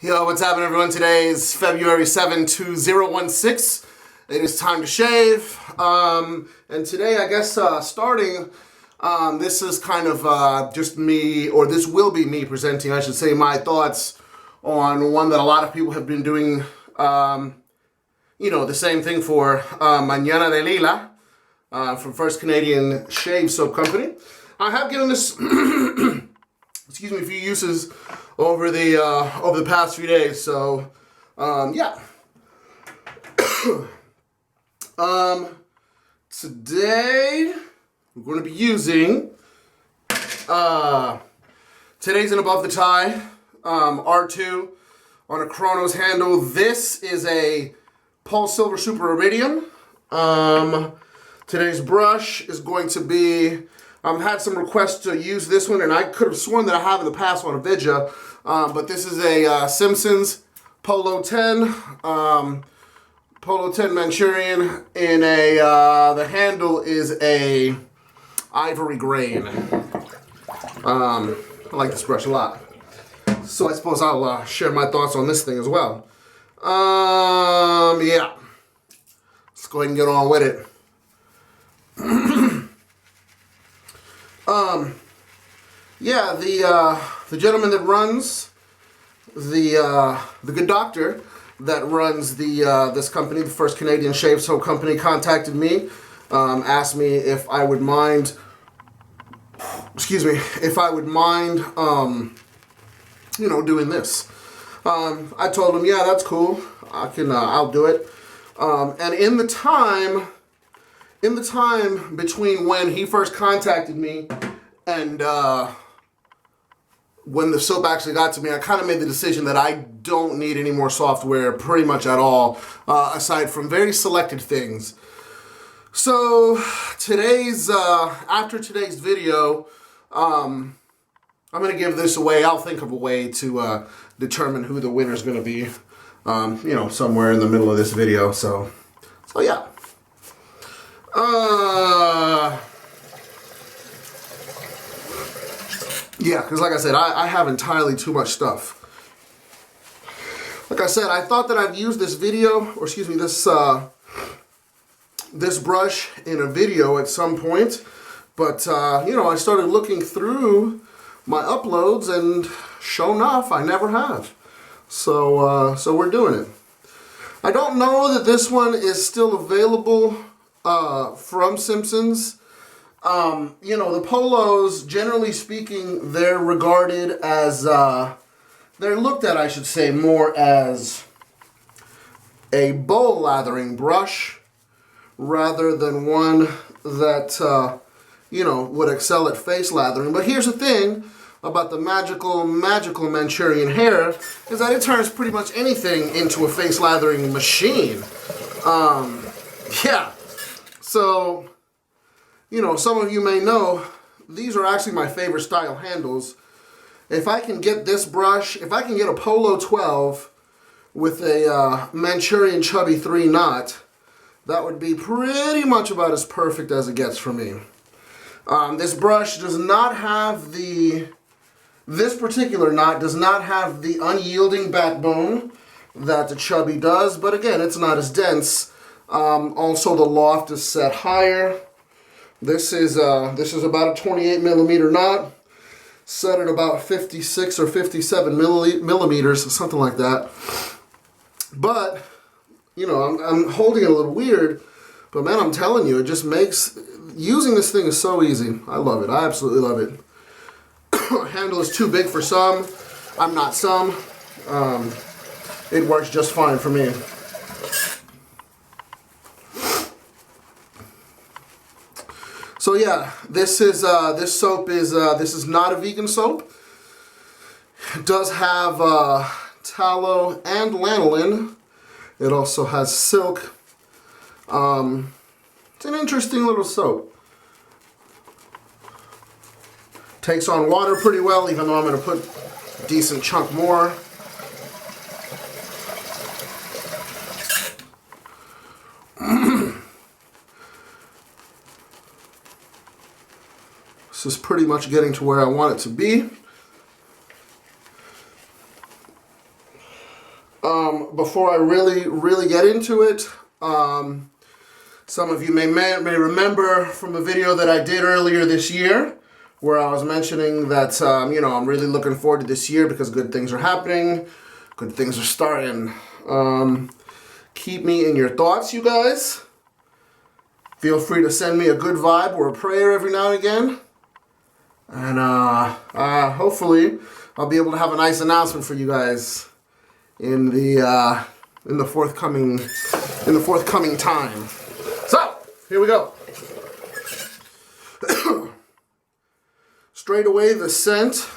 Yo, what's happening, everyone? Today is February 7, 2016. It is time to shave. And today, I guess, starting, this is kind of just me, or this will be me presenting, I should say, my thoughts on one that a lot of people have been doing, the same thing for Mañana de Lila from First Canadian Shave Soap Company. I have given this, excuse me, a few uses over the past few days. So, yeah. Today we're going to be using today's an above the tie R2 on a Kronos handle. This is a polsilver super iridium. Today's brush is going to be. I've had some requests to use this one, and I could have sworn that I have in the past on a vidya, but this is a Simpsons Polo 10, Polo 10 Manchurian, in a, the handle is a ivory grain. I like this brush a lot. So I suppose I'll share my thoughts on this thing as well. Yeah. Let's go ahead and get on with it. Yeah, the gentleman that runs the good doctor that runs this company, the First Canadian Shave Soap Company, contacted me, asked me if I would mind, doing this. I told him, yeah, that's cool. I'll do it. And in the time between when he first contacted me and when the soap actually got to me, I kind of made the decision that I don't need any more software pretty much at all, aside from very selected things. So after today's video, I'm going to give this away. I'll think of a way to determine who the winner is going to be, somewhere in the middle of this video. So yeah. Yeah, because like I said, I have entirely too much stuff. Like I said, I thought that I'd use this this brush in a video at some point, but I started looking through my uploads, and sure enough, I never have. So we're doing it. I don't know that this one is still available from Simpsons. The polos, generally speaking, they're regarded as, they're looked at, I should say, more as a bowl lathering brush rather than one that, would excel at face lathering. But here's the thing about the magical Manchurian hair, is that it turns pretty much anything into a face lathering machine. Yeah. So, some of you may know, these are actually my favorite style handles. If I can get this brush, if I can get a Polo 12 with a Manchurian Chubby 3 knot, that would be pretty much about as perfect as it gets for me. This brush does not have this particular knot does not have the unyielding backbone that the Chubby does, but again, it's not as dense. Also, the loft is set higher. This is about a 28 millimeter knot, set at about 56 or 57 millimeters, something like that. But, I'm holding it a little weird, but man, I'm telling you, it just makes, using this thing is so easy. I love it. I absolutely love it. Handle is too big for some. I'm not some. It works just fine for me. So yeah, this soap is this is not a vegan soap. It does have tallow and lanolin. It also has silk. It's an interesting little soap. Takes on water pretty well, even though I'm going to put a decent chunk more. This is pretty much getting to where I want it to be. before I really get into it, some of you may remember from a video that I did earlier this year where I was mentioning that, you know, I'm really looking forward to this year because good things are happening, good things are starting. Keep me in your thoughts, you guys. Feel free to send me a good vibe or a prayer every now and again. And hopefully I'll be able to have a nice announcement for you guys in the forthcoming time. So here we go. Straight away, the scent.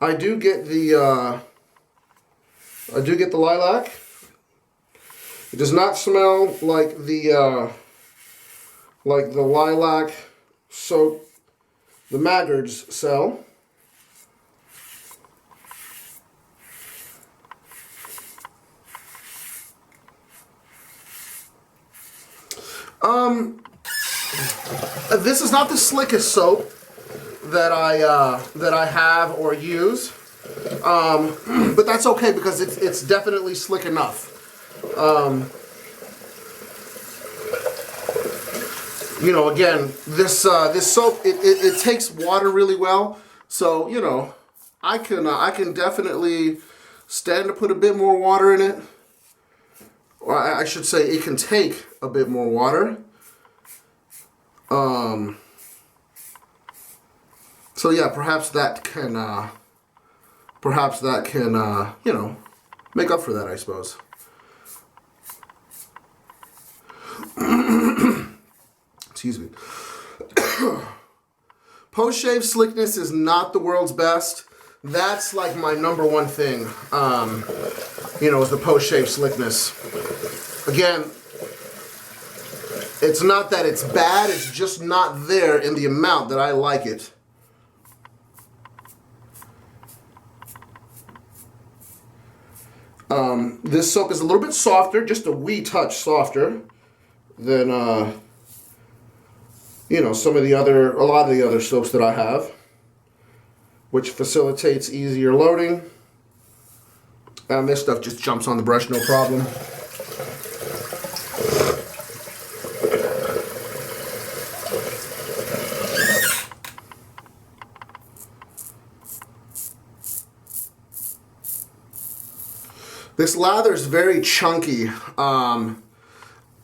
I do get the lilac. It does not smell like the lilac soap the Maggards sell. This is not the slickest soap that I have or use, but that's okay because it's definitely slick enough. You know, again, this soap it takes water really well, so you know I can definitely stand to put a bit more water in it, or I should say it can take a bit more water. So yeah, perhaps that can you know, make up for that, I suppose. Excuse me. Post-shave slickness is not the world's best. That's like my #1 thing, you know, is the post-shave slickness. Again, it's not that it's bad, it's just not there in the amount that I like it. This soap is a little bit softer, just a wee touch softer than, you know, a lot of the other soaps that I have, which facilitates easier loading. And this stuff just jumps on the brush, no problem. This lather is very chunky. I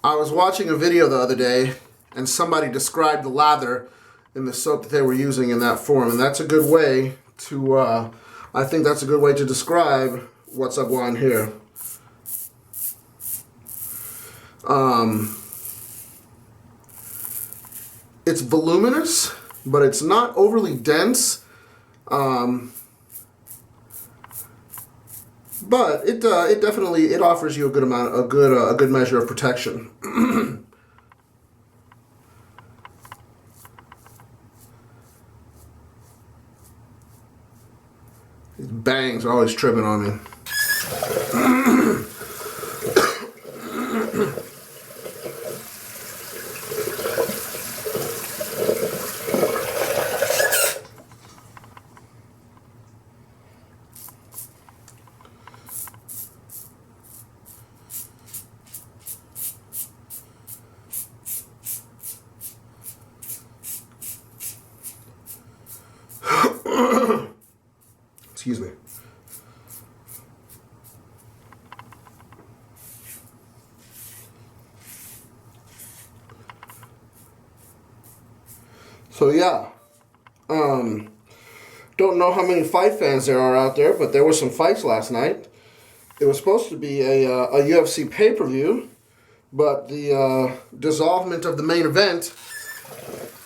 was watching a video the other day and somebody described the lather in the soap that they were using in that form, and that's a good way to, I think that's a good way to describe what's up on here. It's voluminous, but it's not overly dense. But it definitely offers you a good measure of protection. These bangs are always tripping on me. Excuse me. So yeah, don't know how many fight fans there are out there, but there were some fights last night. It was supposed to be a UFC pay-per-view, but the dissolvement of the main event,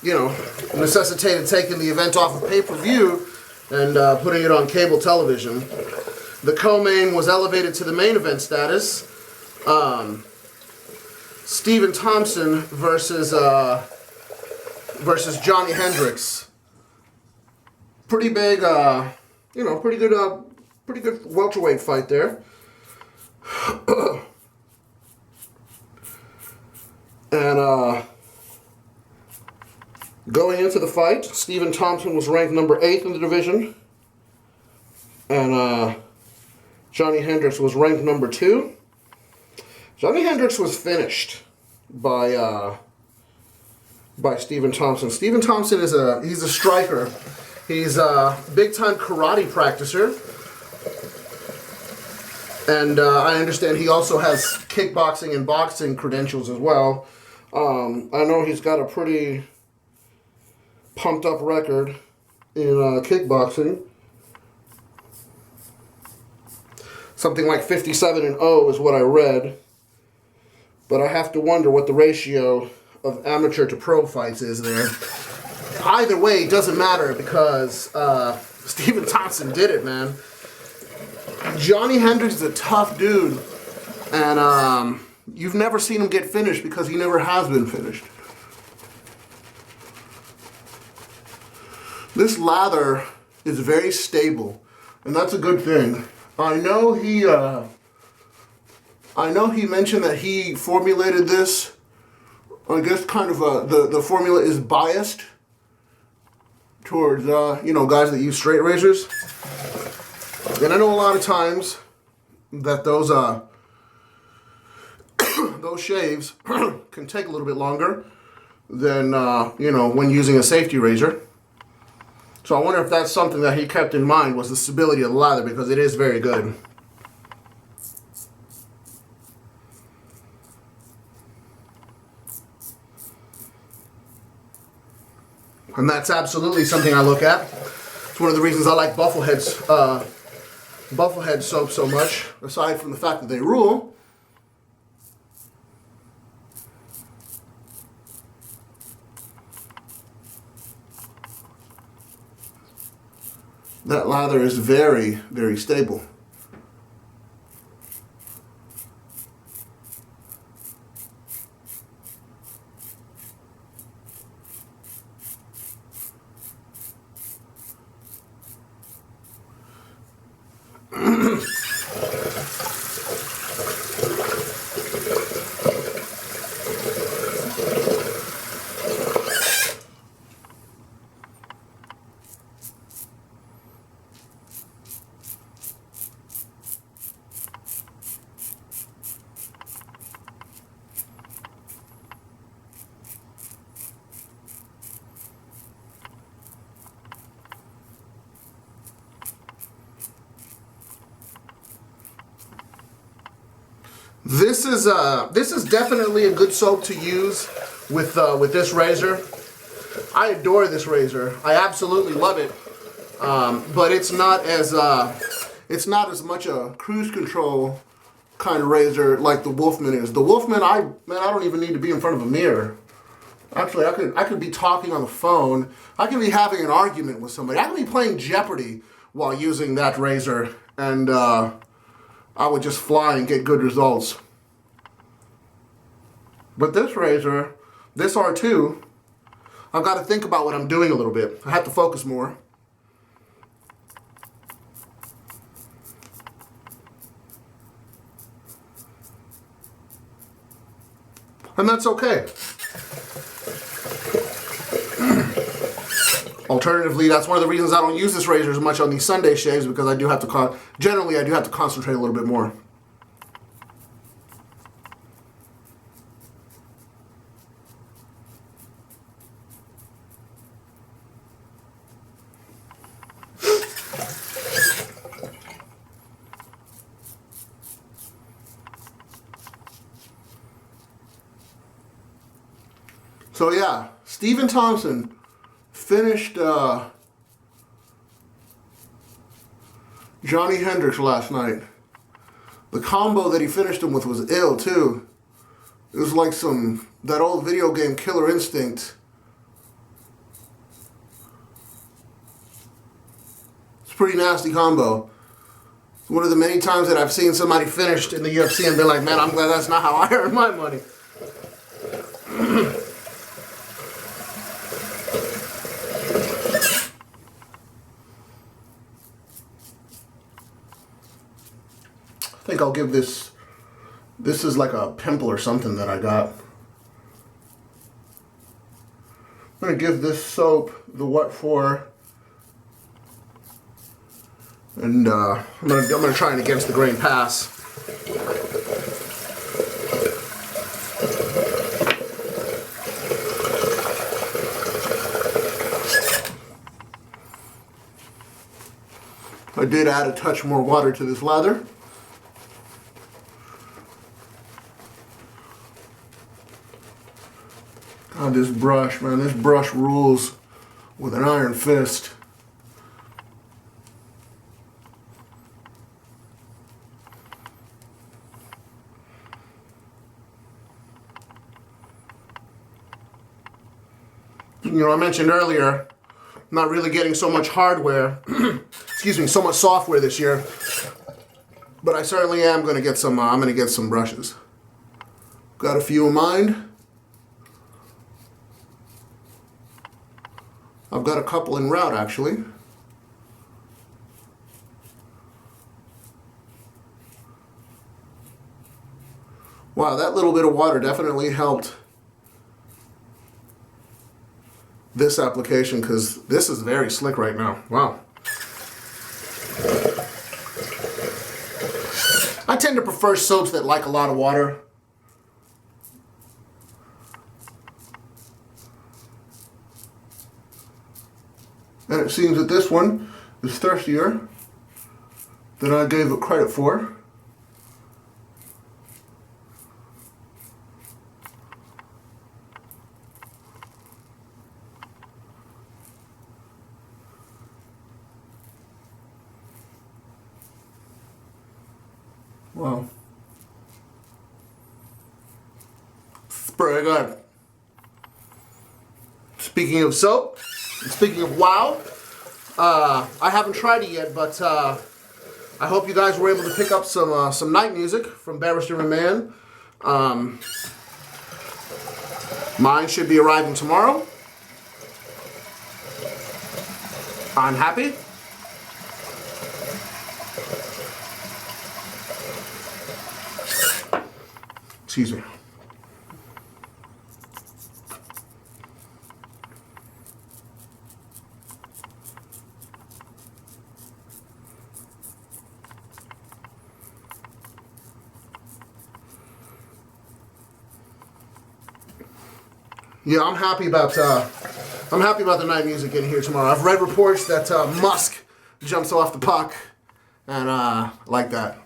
you know, necessitated taking the event off of pay-per-view and putting it on cable television. The co-main was elevated to the main event status. Stephen Thompson versus Johnny Hendricks. Pretty big, you know, pretty good welterweight fight there. And going into the fight, Stephen Thompson was ranked #8 in the division, and Johnny Hendricks was ranked number 2. Johnny Hendricks was finished by Stephen Thompson. Stephen Thompson is he's a striker. He's a big-time karate practicer. And I understand he also has kickboxing and boxing credentials as well. I know he's got a pretty pumped-up record in kickboxing. Something like 57-0 is what I read. But I have to wonder what the ratio of amateur to pro fights is there. Either way, it doesn't matter because Stephen Thompson did it, man. Johnny Hendricks is a tough dude. And you've never seen him get finished because he never has been finished. This lather is very stable, and that's a good thing. I know he mentioned that he formulated this. I guess kind of the formula is biased towards guys that use straight razors. And I know a lot of times that those those shaves can take a little bit longer than when using a safety razor. So I wonder if that's something that he kept in mind, was the stability of the lather, because it is very good. And that's absolutely something I look at. It's one of the reasons I like Bufflehead soap so much, aside from the fact that they rule. That lather is very, very stable. This is definitely a good soap to use with this razor. I adore this razor. I absolutely love it. But it's not as much a cruise control kind of razor like the Wolfman is. The Wolfman, I don't even need to be in front of a mirror. Actually, I could be talking on the phone. I could be having an argument with somebody. I could be playing Jeopardy while using that razor, and I would just fly and get good results. But this razor, this R2, I've got to think about what I'm doing a little bit. I have to focus more. And that's okay. Alternatively, that's one of the reasons I don't use this razor as much on these Sunday shaves, because I do have to generally I do have to concentrate a little bit more. So yeah, Stephen Thompson finished Johnny Hendricks last night. The combo that he finished him with was ill too. It was like that old video game Killer Instinct. It's a pretty nasty combo. It's one of the many times that I've seen somebody finished in the UFC and been like, man, I'm glad that's not how I earned my money. I think I'll give this is like a pimple or something that I got. I'm going to give this soap the what for, And I'm gonna try an against the grain pass. I did add a touch more water to this lather. God, this brush, man, this brush rules with an iron fist. You know, I mentioned earlier, I'm not really getting so much hardware, excuse me, so much software this year, but I certainly am going to get some, I'm going to get some brushes. Got a few in mind. I've got a couple en route, actually. Wow, that little bit of water definitely helped this application, because this is very slick right now. Wow. I tend to prefer soaps that like a lot of water. And it seems that this one is thirstier than I gave it credit for. Wow. It's pretty good. Speaking of soap, speaking of wow, I haven't tried it yet, but I hope you guys were able to pick up some night music from Barrister and Man. Mine should be arriving tomorrow. I'm happy. Excuse me. Yeah, I'm happy about the night music in here tomorrow. I've read reports that musk jumps off the puck, and like that.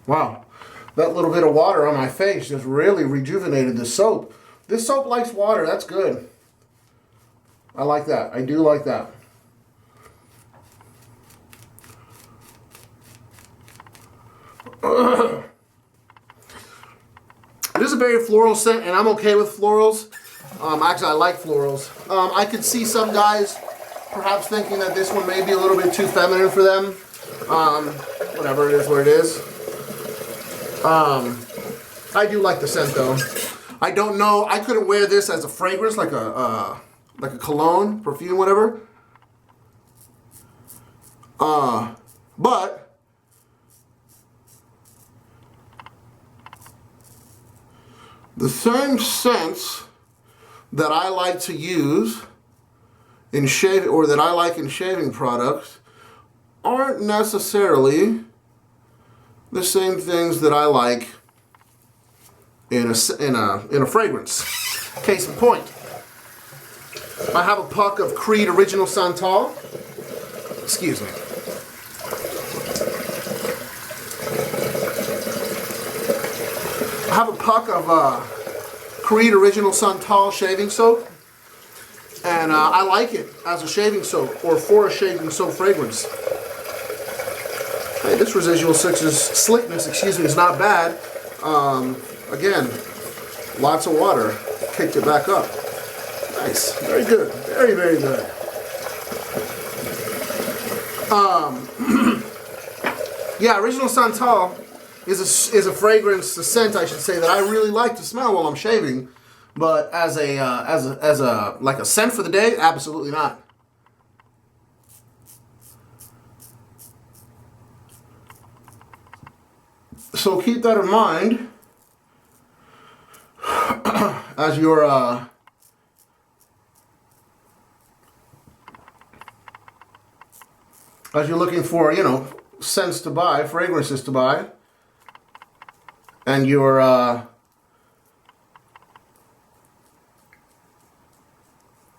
Wow, that little bit of water on my face just really rejuvenated the soap. This soap likes water, that's good. I like that, I do like that. It is a very floral scent, and I'm okay with florals. Actually, I like florals. I could see some guys perhaps thinking that this one may be a little bit too feminine for them. Whatever, it is what it is. I do like the scent though. I don't know, I couldn't wear this as a fragrance, like a cologne, perfume, whatever. But the same scents that I like to use in shaving, or that I like in shaving products, aren't necessarily the same things that I like in a fragrance. Case in point, I have a puck of Creed Original Santal. Excuse me. I have a puck of Creed Original Santal shaving soap, and I like it as a shaving soap or for a shaving soap fragrance. Hey, this residual slickness, excuse me, is not bad. Again, lots of water. Kicked it back up. Nice. Very good. Very, very good. Yeah, Original Santal is a fragrance, a scent, I should say, that I really like to smell while I'm shaving. But as a like a scent for the day, absolutely not. So keep that in mind as you're looking for, you know, scents to buy, fragrances to buy, and you're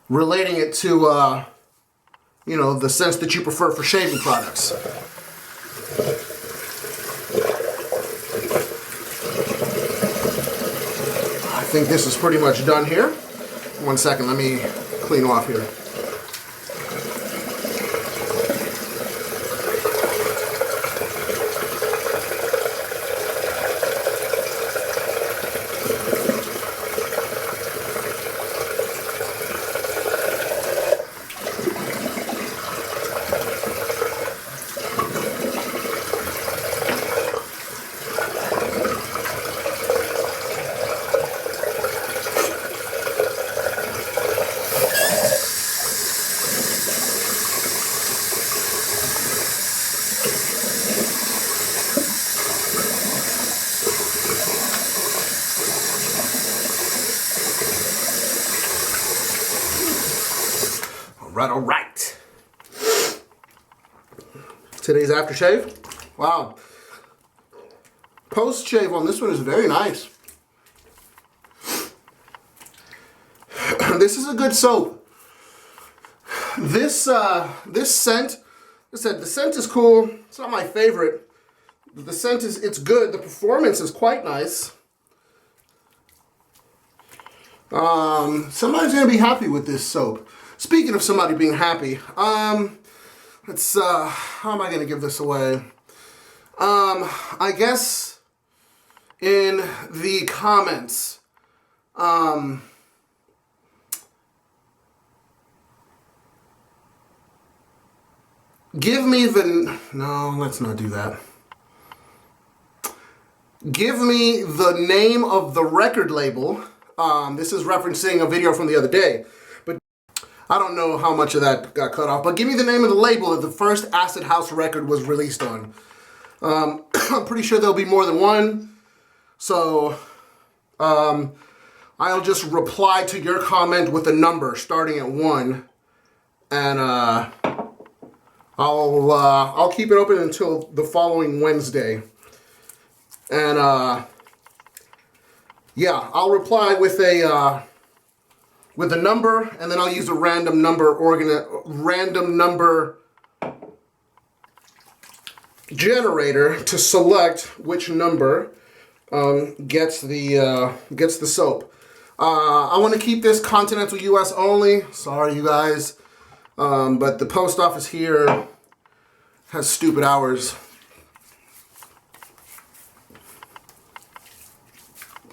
relating it to you know, the scents that you prefer for shaving products. I think this is pretty much done here. 1 second, let me clean off here. All right. Today's aftershave. Wow. Post shave on this one is very nice. This is a good soap. This scent, I said the scent is cool. It's not my favorite. The scent it's good. The performance is quite nice. Somebody's gonna be happy with this soap. Speaking of somebody being happy, let's, how am I going to give this away? I guess in the comments, give me the, no, let's not do that. Give me the name of the record label. This is referencing a video from the other day. I don't know how much of that got cut off, but give me the name of the label that the first Acid House record was released on. I'm pretty sure there'll be more than one, so I'll just reply to your comment with a number starting at 1, and I'll keep it open until the following Wednesday, and yeah, I'll reply with a number, and then I'll use a random number generator to select which number gets the soap. I want to keep this continental U.S. only. Sorry, you guys, but the post office here has stupid hours.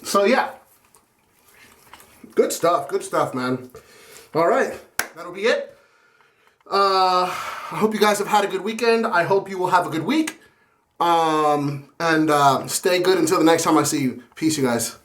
So yeah. Good stuff, man. All right, that'll be it. I hope you guys have had a good weekend. I hope you will have a good week. And stay good until the next time I see you. Peace, you guys.